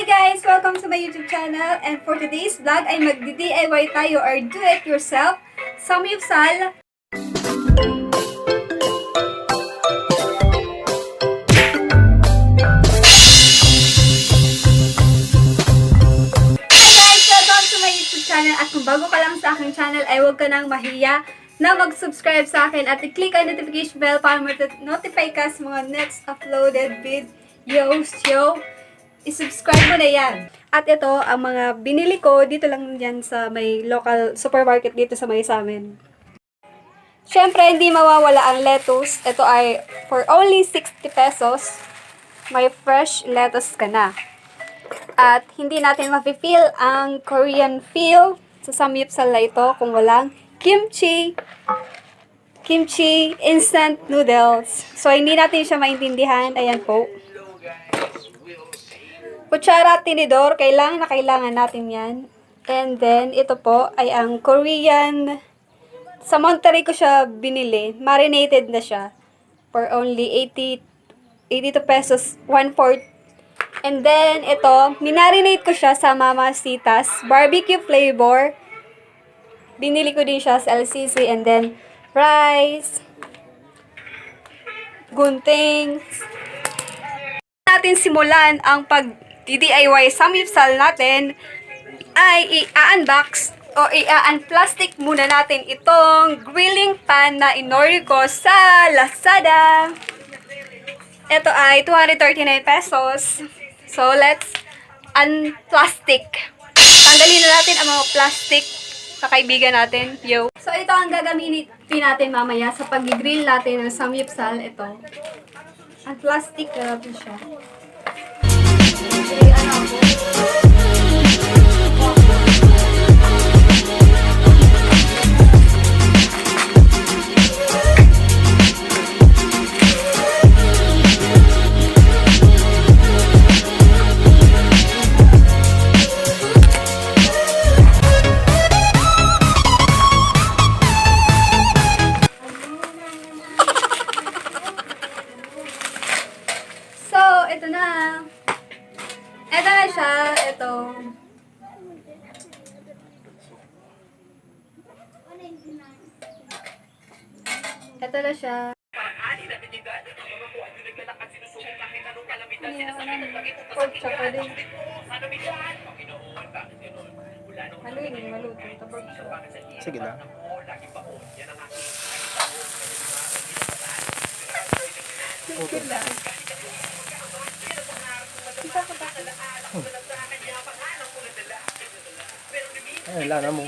Hey guys! Welcome to my YouTube channel, and for today's vlog ay magdi-DIY tayo or do-it-yourself Samgyeupsal. Hey guys! Welcome to my YouTube channel, at kung bago ka lang sa aking channel ay huwag ka nang mahiya na mag-subscribe sa akin at i-click ang notification bell para ma-notify ka sa mga next uploaded videos. I-subscribe mo na yan. At ito, ang mga binili ko, dito lang yan sa may local supermarket dito sa may sa amin. Siyempre, hindi mawawala ang lettuce. Ito ay for only 60 pesos. May fresh lettuce ka na. At hindi natin mafe-feel ang Korean feel sa samgyeopsal na ito kung walang kimchi instant noodles. So, hindi natin siya maintindihan. Ayan po. Kutsara at tinidor, kailangan natin yan. And then, ito po ay ang Korean. Sa Monterey ko siya binili. Marinated na siya. For only 82 pesos, 1/4. And then, ito, minarinate ko siya sa Mamacita's barbecue flavor. Binili ko din siya sa LCC. And then, rice, gunting. Natin simulan ang DIY samgyeopsal natin ay i-unbox o i-unplastic muna natin itong grilling pan na inorder ko sa Lazada. Ito ay 239 pesos. So, let's unplastic. Tanggalin na natin ang mga plastic sa kaibigan natin. Yo. So, ito ang gagamitin natin mamaya sa pag-grill natin ng samgyeopsal. Ito. Unplastic na natin siya. Okay, ano ako? So, ito na. Ito na siya. Ito. Ito na siya. Pork chop pa din. Haluin yung maluto. Ito pork chop. Sige na. Sige lang. Ay, lana mo.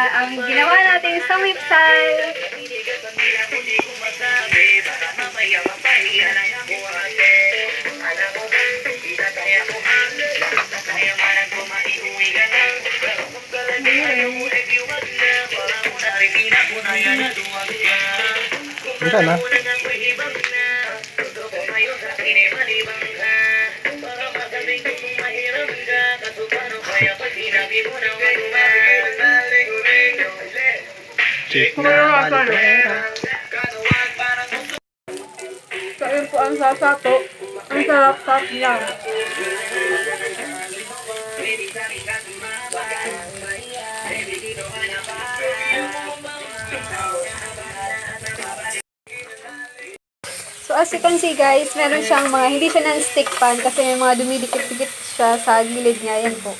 ang ginawa nating samgyeopsal. Ito na. So, yun po ang sasato. Ang sarap-sarap niya. So, as you can see guys, meron siyang mga, hindi siya non-stick pan kasi may mga dumidikit-dikit siya sa gilid niya. Yan po.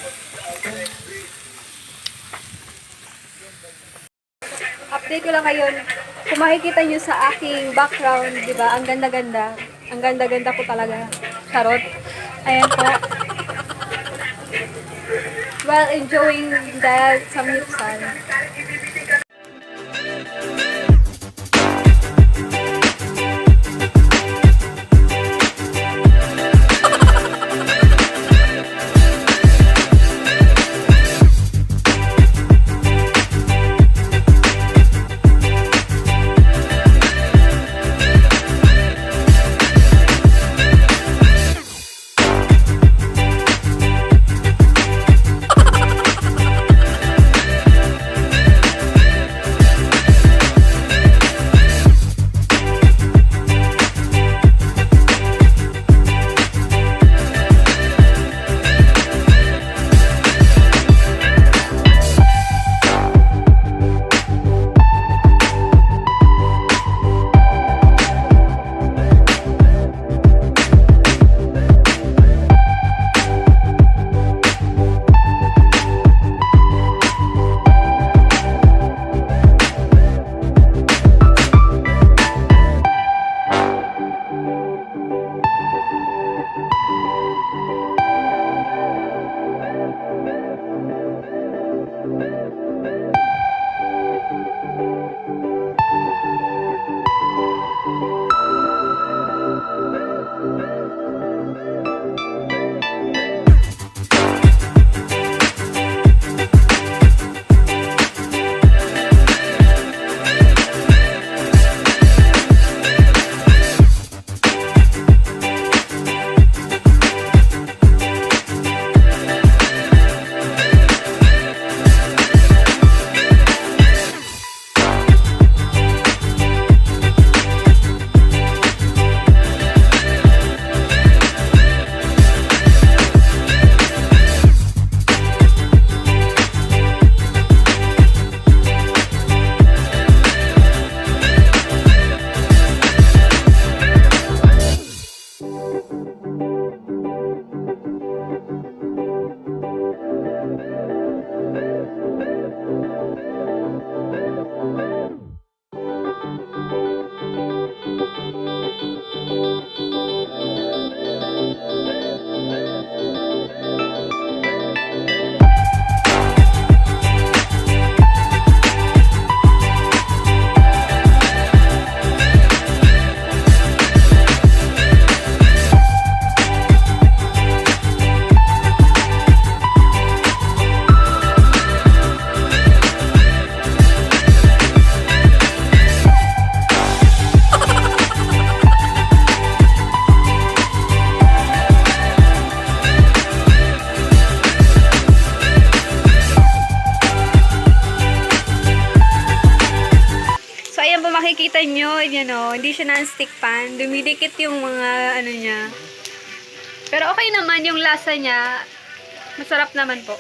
Update ko lang kayo. Kung makikita nyo sa aking background, di ba? Ang ganda-ganda. Ang ganda-ganda po talaga. Charot. Ayan po. While enjoying the samgyeopsal. makikita nyo, yun o, hindi siya non-stick pan. Dumidikit yung mga, ano niya. Pero okay naman yung lasa niya. Masarap naman po.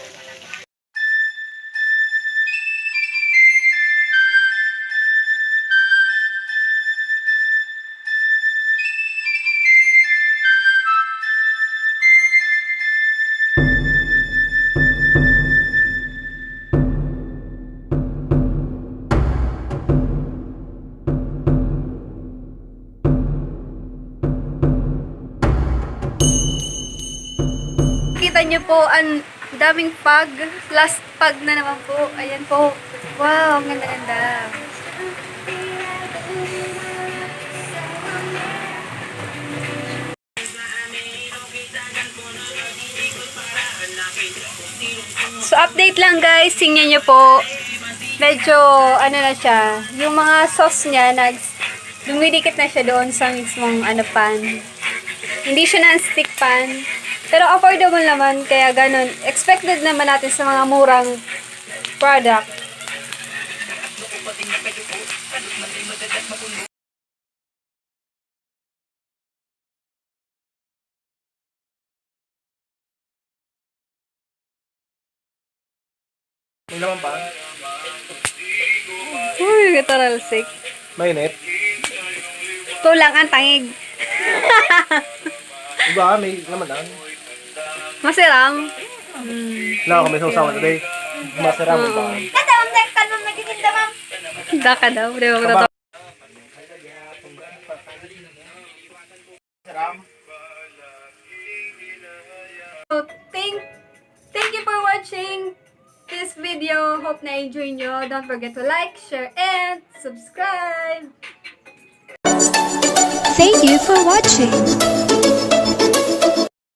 Kita nyo po, ang daming pag. Pag na naman po. Ayan po. Wow, ang ganda-ganda. So, update lang guys. Tingnan nyo po. Medyo, ano na siya. Yung mga sauce niya, dumidikit na siya doon sa mismong pan. Hindi siya non-stick pan. Pero affordable naman, kaya ganun. Expected naman natin sa mga murang product. May naman ba? Uy, kataralsik. Mainit? Tulang ang tangig. Diba? May naman lang. Masiram. Wala ako may sausawan today. Masarap mo ba? Daka daw. Di ba ko na to? So, thank you for watching this video. Hope na enjoy nyo. Don't forget to like, share, and subscribe. Thank you for watching.